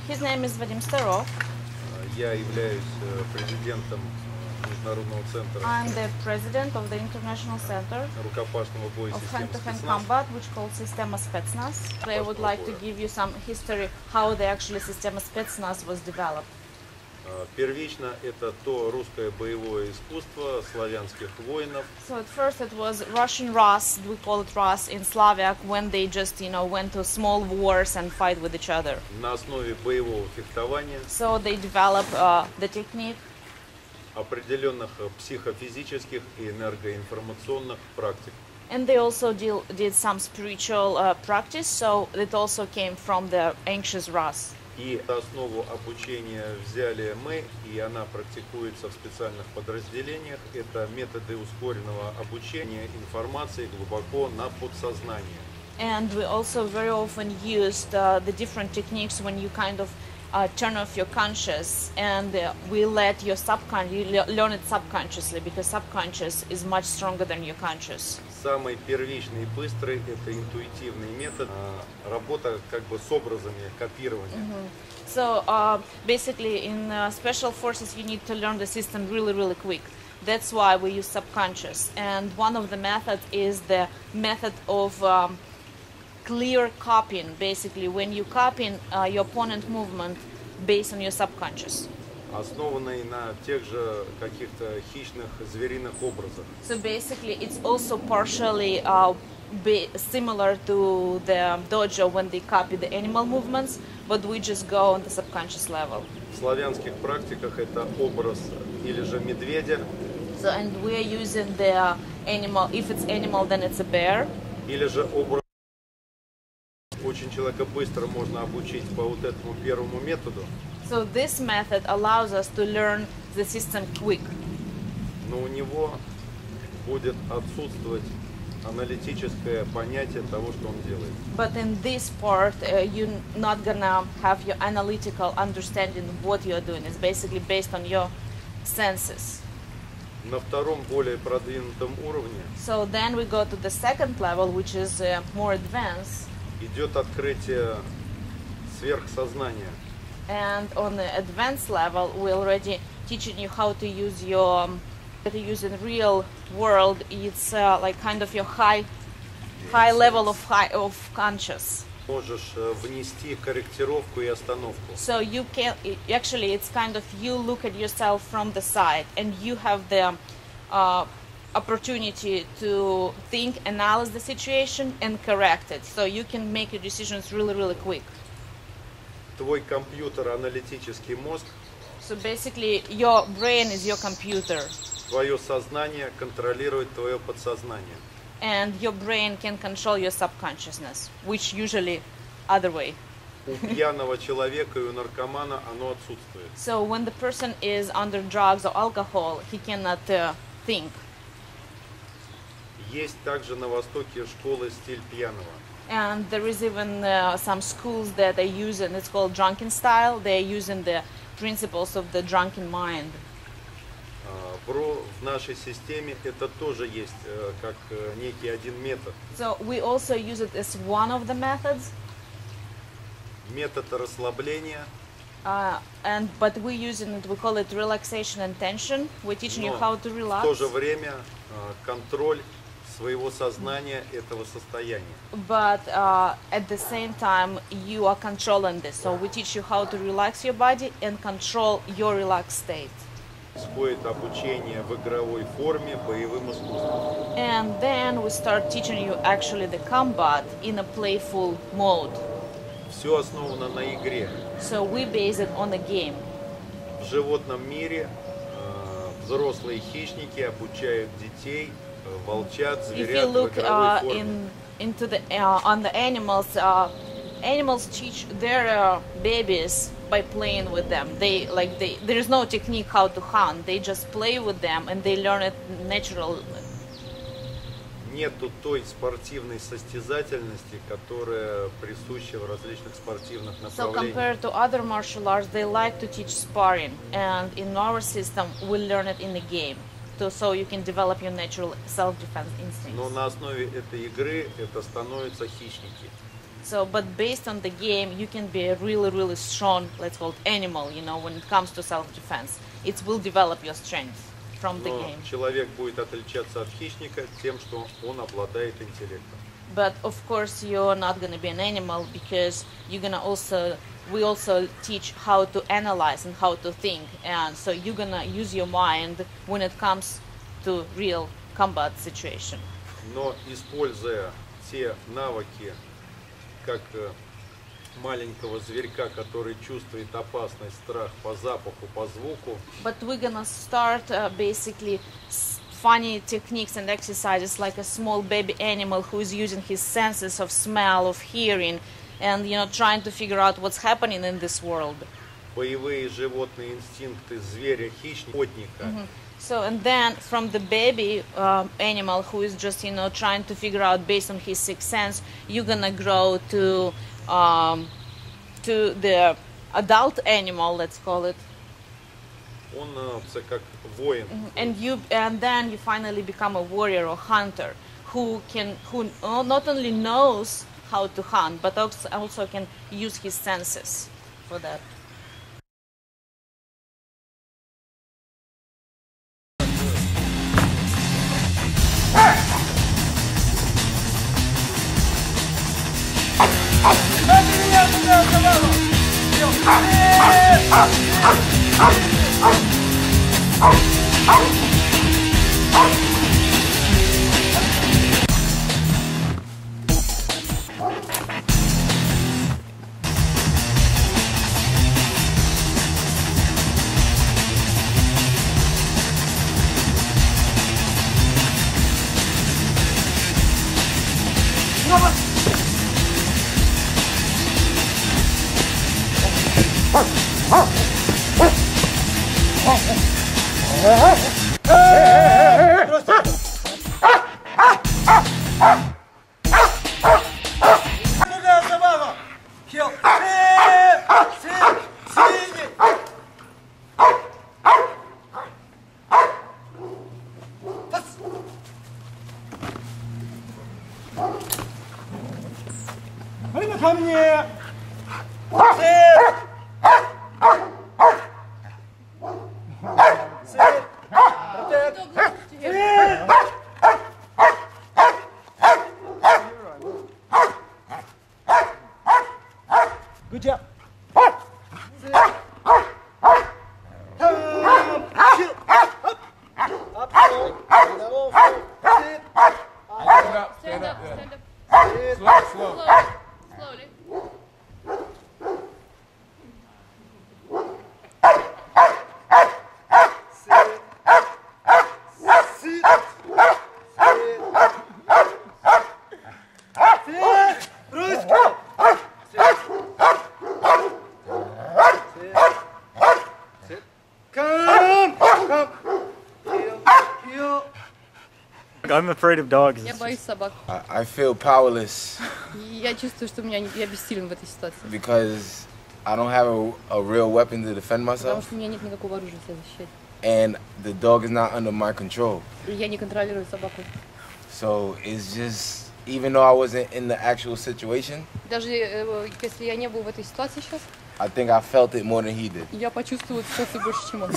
His name is Vadim Starov. Я являюсь президентом Международного центра I'm the president of the International Center рукопашного боя of системы hand-to-hand Система. combat, which called Sistema Spetsnaz. I would like to give you some history how the actually Sistema Spetsnaz was developed. Первично это то русское боевое искусство славянских воинов, So at first it was Russian Rus, we call it Rus in Slavic, when they just, went to small wars and fight with each other. на основе боевого фехтования, So they developed the technique определенных психофизических и энергоинформационных практик. and they also did some spiritual practice, so it also came from the ancient Rus. И основу обучения взяли мы, и она практикуется в специальных подразделениях. Это методы ускоренного обучения информации глубоко на подсознание. And we also very often used the different techniques when you kind of turn off your conscious, and we let your subconscious, you learn it subconsciously, because subconscious is much stronger than your conscious. Самый первичный и быстрый – это интуитивный метод, работа как бы с образами, копирования. So basically in special forces you need to learn the system really, really quick. That's why we use subconscious. And one of the methods is the method of clear copying. Basically, when you copy your opponent movement based on your subconscious. Основанный на тех же каких-то хищных звериных образах. So basically, it's also partially similar to the dojo when they copy the animal movements, but we just go on the subconscious level. В славянских практиках это образ или же медведя, So and we are using the animal. If it's animal, then it's a bear. или же образ. Очень человека быстро можно обучить по вот этому первому методу, So this method allows us to learn the system quick. но у него будет отсутствовать аналитическое понятие того, что он делает. But in this part, you're not gonna have your analytical understanding of what you're doing. It's basically based on your senses. На втором, более продвинутом уровне So then we go to the second level, which is more advanced. идет открытие сверхсознания. And on the advanced level, we're already teaching you how to use your, in real world. It's like kind of your high level of conscious. Можешь внести корректировку и остановку. So you can actually, it's kind of you look at yourself from the side, and you have the opportunity to think, analyze the situation, and correct it. So you can make your decisions really, really quick. Твой компьютер, аналитический мозг, So basically, your brain is your computer, твое сознание контролирует твое подсознание. and your brain can control your subconsciousness, which usually other way. У пьяного человека и у наркомана оно отсутствует. So when the person is under drugs or alcohol, he cannot think. Есть также на Востоке школы стиль пьяного. And there is even some schools that they use, and it's called drunken style. They're using the principles of the drunken mind. В нашей системе это тоже есть как некий один метод. So we also use it as one of the methods, Метод расслабления, but we using it. We call it relaxation and tension. We're teaching you но how to в relax. то же время контроль своего сознания этого состояния. But at the same time, you are controlling this. So we teach you how to relax your body and control your relaxed state. Происходит обучение в игровой форме боевым искусством. And then we start teaching you actually the combat in a playful mode. Все основано на игре. So we base it on a game. В животном мире взрослые хищники обучают детей, волчат, If you зверят в look игровой форме. into the on the animals, animals teach their babies by playing with them. There is no technique how to hunt. They just play with them and they learn it natural. Нету той спортивной состязательности, которая присуща в различных спортивных So направлениях. compared to other martial arts, they like to teach sparring, and in our system, we learn it in the game, so you can develop your natural self-defense instincts. Но на основе этой игры это становятся хищники. So, but based on the game, you can be a really, really strong, let's call it animal, you know, when it comes to self-defense. It will develop your strength from the Но game. человек будет отличаться от хищника тем, что он обладает интеллектом. But of course, you're not going to be an animal because you're going to we also teach how to analyze and how to think. And so you're going to use your mind when it comes to real combat situation. Но используя те навыки, как маленького зверька, который чувствует опасность, страх по запаху, по звуку. But we're going to start basically funny techniques and exercises like a small baby animal who is using his senses of smell, of hearing, and you know, trying to figure out what's happening in this world. Боевые животные инстинкты зверя, хищника, охотника. So, and then from the baby animal who is just, you know, trying to figure out based on his sixth sense, you're gonna grow to the adult animal, let's call it. Он как воин. And then you finally become a warrior or hunter who not only knows how to hunt, but also can use his senses for that. ко мне! Good job. Stand up. Slowly. I'm afraid of dogs. Я боюсь собак. I feel powerless Я чувствую, что я бессилен в этой ситуации. because I don't have a real weapon to defend Потому myself, что у меня нет никакого оружия себя защищать. and the dog is not under my control. И я не контролирую собаку. So it's just, even though I wasn't in the actual situation, Даже если я не был в этой ситуации сейчас, I think I felt it more than he did. я почувствовал ситуацию больше, чем он.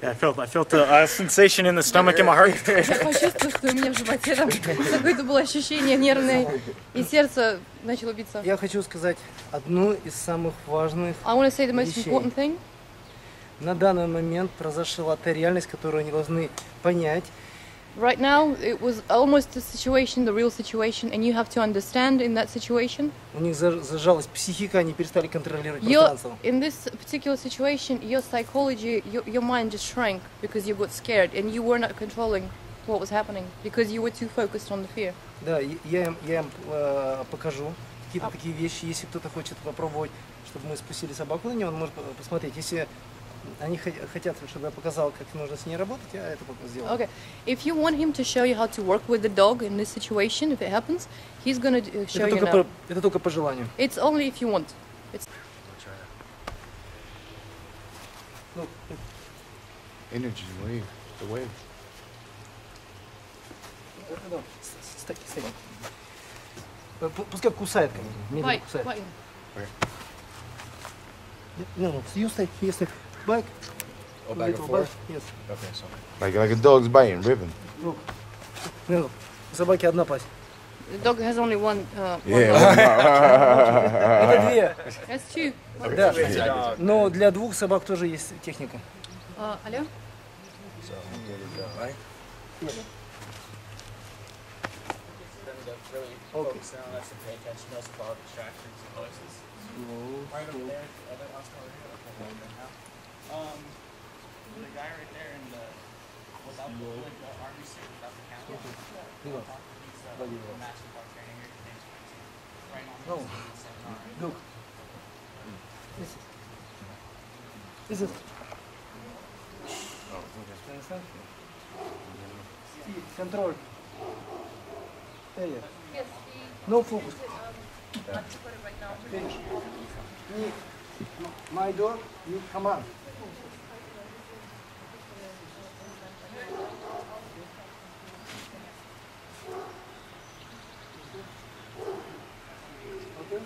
I felt a sensation in the stomach in my heart. Я почувствовала, что у меня в животе там какое-то было ощущение нервное, и сердце начало биться. Я хочу сказать одну из самых важных I want to say the most вещей. important thing. На данный момент произошла та реальность, которую они должны понять. Right now, it was almost the situation, the real situation, and you have to understand in that situation. У них зажалась психика, они перестали контролировать пространство. In this particular situation, your psychology, your mind just shrank because you got scared and you were not controlling what was happening because you were too focused on the fear. Да, я им покажу какие-то такие вещи. Если кто-то хочет попробовать, чтобы мы спустили собаку на него, он может посмотреть. Если они хотят, чтобы я показал, как нужно с ней работать, я это сделаю. Okay, if you want him to show you how to work with the dog in this situation, if it happens, he's gonna show you now. Это только по желанию. It's only if you want. It's Energy wave, the wave. Пускай кусает, конечно. Медленно Bite, кусает. bite. No, you stay. Back. Oh, back and Little forth? back. Yes. Okay, so like a dog's biting, ripping. Look. No, у собаки одна пасть. The dog has only one. Yeah. Это две. That's two. Да. Но для двух собак тоже есть техника. Алло? Right? Focus on us and pay attention to those small distractions and noises. Right over there, other hostile area. Okay. The guy right there in the without the like the army suit without the camera. He's basketball training here. His name's Vadim. Right on No. the seminar. Look. This is. Understand? Speed, control. Area. No focus. Finish. Me, my dog, you command. Okay.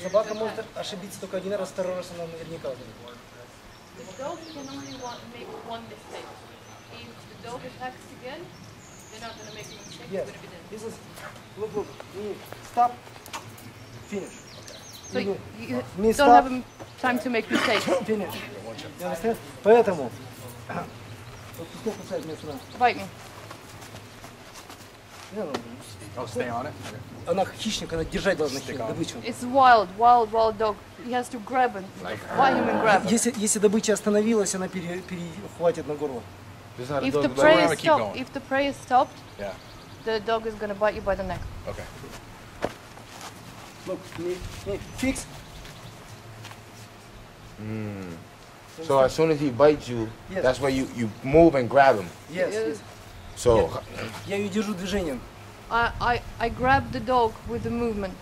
Собака может ошибиться только один раз, второй раз она наверняка будет. The dog can only make one mistake. If the dog attacks again, they're not going to make a mistake. Yes. They're going to be dead. This is look. Me, stop. Finish. So you Me don't stop. have time to make mistakes. Finish. You understand? Поэтому вот пускай кусает меня сюда. Bite me. Не, ну, Oh, stay on it. она хищник, она держать должна добычу. It's wild dog. He has to grab and bite him and grab him. Если добыча остановилась, она перехватит на горло. This is how the If the dog's prey biting. is stopped, if the prey is stopped, Yeah. the dog is going to bite you by the neck. Okay. Look, me, fix. So as soon as he bites you, Yes. that's where you move and grab him. Yes, yes. So Я ее держу движением. I grab the dog with the movement.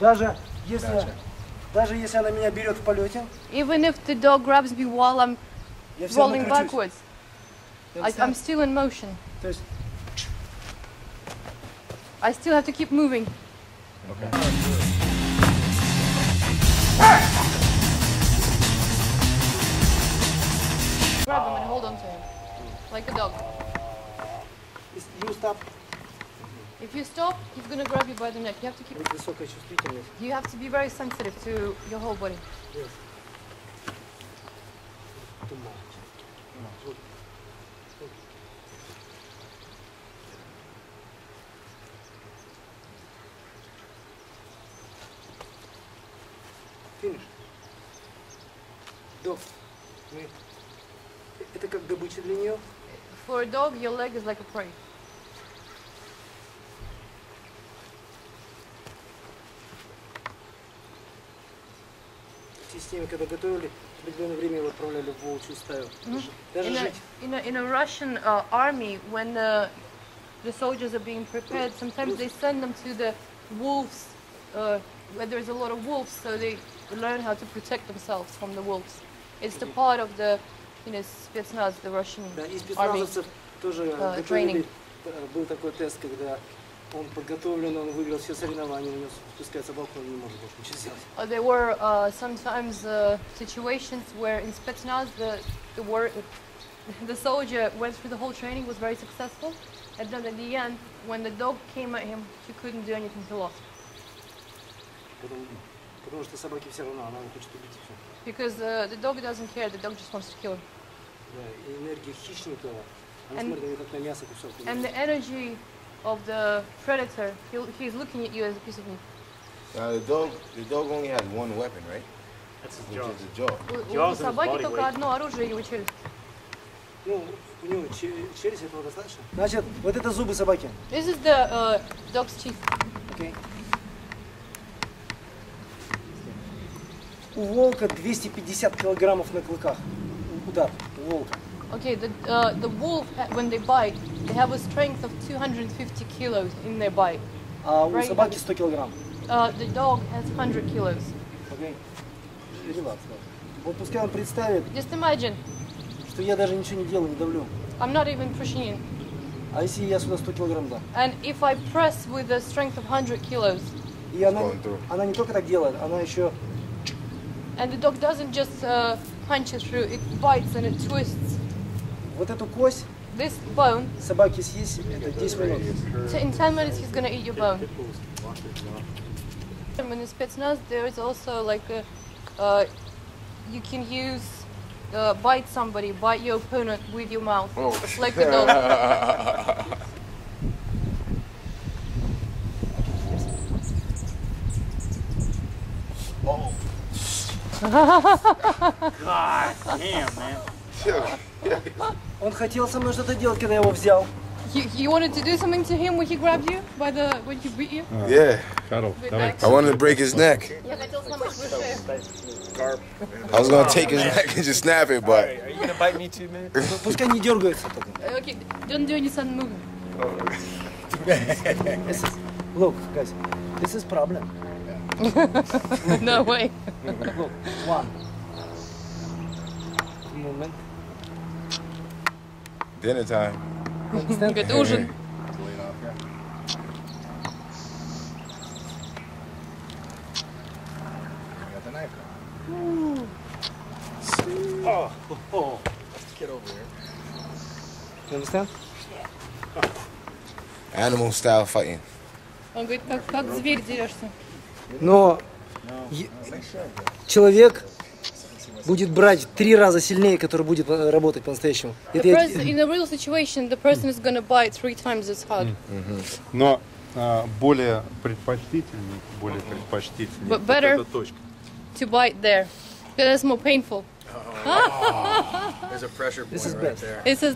Даже если она меня берет в полете, Even if the dog grabs me while I'm я все равно rolling кручусь. backwards, You I'm understand? still in motion. То есть I still have to keep moving. Grab him and hold on to him, like a dog. you stop. If you stop, he's gonna grab you by the neck. You have to keep. Высокая чувствительность. You have to be very sensitive to your whole body. Yes. Too much. Look. Finish. Dog. Это как добыча для нее. For a dog, your leg is like a prey. В системе, когда готовили, определенное время его отправляли в волчью стаю. Даже жить. In a Russian army, when the soldiers are being prepared, sometimes they send them to the wolves, where there's a lot of wolves, so they learn how to protect themselves from the wolves. It's the part of the, spetsnaz, the Russian Да, и army. спецназовцев тоже готовили. training. Был такой тест, когда он подготовлен, он выиграл все соревнования, у него спускает собаку, он не может больше ничего сделать. There were sometimes situations where in Spetsnaz the soldier went through the whole training, was very successful, and then at the end, when the dog came at him, he couldn't do anything, he lost. Потому что собаке все равно, она хочет убить и все. Because the dog doesn't care, the dog just wants to kill him. Да, и энергия хищника, она смотрит на него как на мясо кусок. And the energy of the predator, he's looking at you as a piece of meat. now the dog only has one weapon, right? That's his Which jaw. is the jaw. У Jaws is собаки body только weight. одно оружие, его челюсть. Ну, у него челюсть этого достаточно. Значит, вот это зубы собаки. This is the dog's teeth. Okay. У волка 250 килограммов на клыках. Удар у волка. Okay, the wolf, when they bite, they have a strength of 250 kilos in their bite. А у Right. собаки 100 килограмм. The dog has 100 kilos. Okay. Релакс, да. Вот пускай он представит, Just imagine, что я даже ничего не делаю, не давлю. I'm not even pushing in. А если я сюда 100 килограмм дам? And if I press with a strength of 100 kilos, И она не только так делает, она еще... and the dog doesn't just punch it through, it bites and it twists. Вот эту кость This bone, собаки съесть, это 10 минут. in 10 minutes he's gonna eat your bone. And in the Spetsnaz there is also like a, you can use, bite somebody, bite your opponent with your mouth, like a dog. God damn, man. Он хотел со мной что-то делать, когда я его взял. You wanted to do something to him when he grabbed you, when he beat you? Yeah, With that? I wanted to break his neck. Я хотел сломать твою шею. I was gonna take his neck and just snap it, but Are you gonna bite me too, man? Пускай не дергаются. Okay, don't do any sudden movement. Look, guys, this is problem. No way. Look, one. Moment. dinner time. Understand? Говорит, ужин. You understand? Animal style fighting. Он говорит, как зверь дерешься. Но человек будет брать 3 раза сильнее, который будет работать по-настоящему. In a real situation, the person is gonna bite 3 times as hard. Но более предпочтительней But better- вот эта точка. To bite there. Because that's more painful. There's a pressure This point is right best. there. It says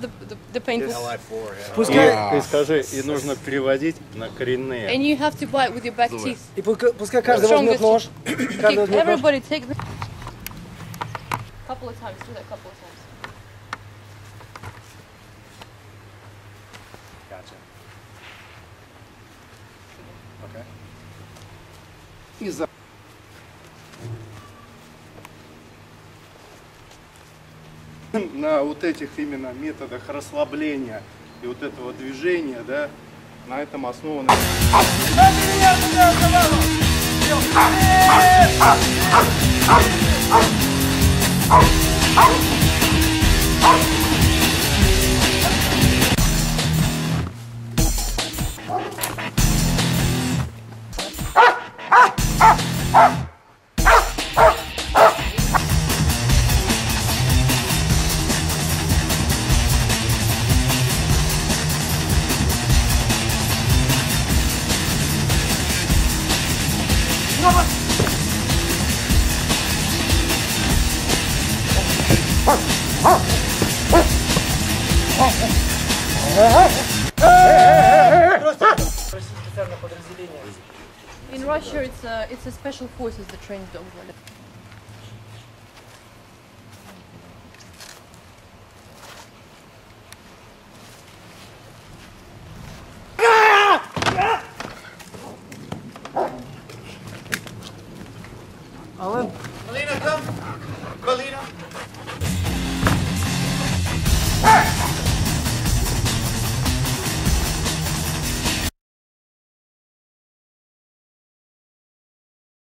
the painful. Li4, yeah. Пускай, И скажи, и нужно переводить на коренные. And you have to bite with your back teeth. и пускай каждый возьмет нож. Каждый возьмет нож. Everybody take the... Couple of times, do that a couple of times. Gotcha. Okay. И за. На вот этих именно методах расслабления и вот этого движения, да, на этом основано. In Russia, it's a special forces that trains dogs like that.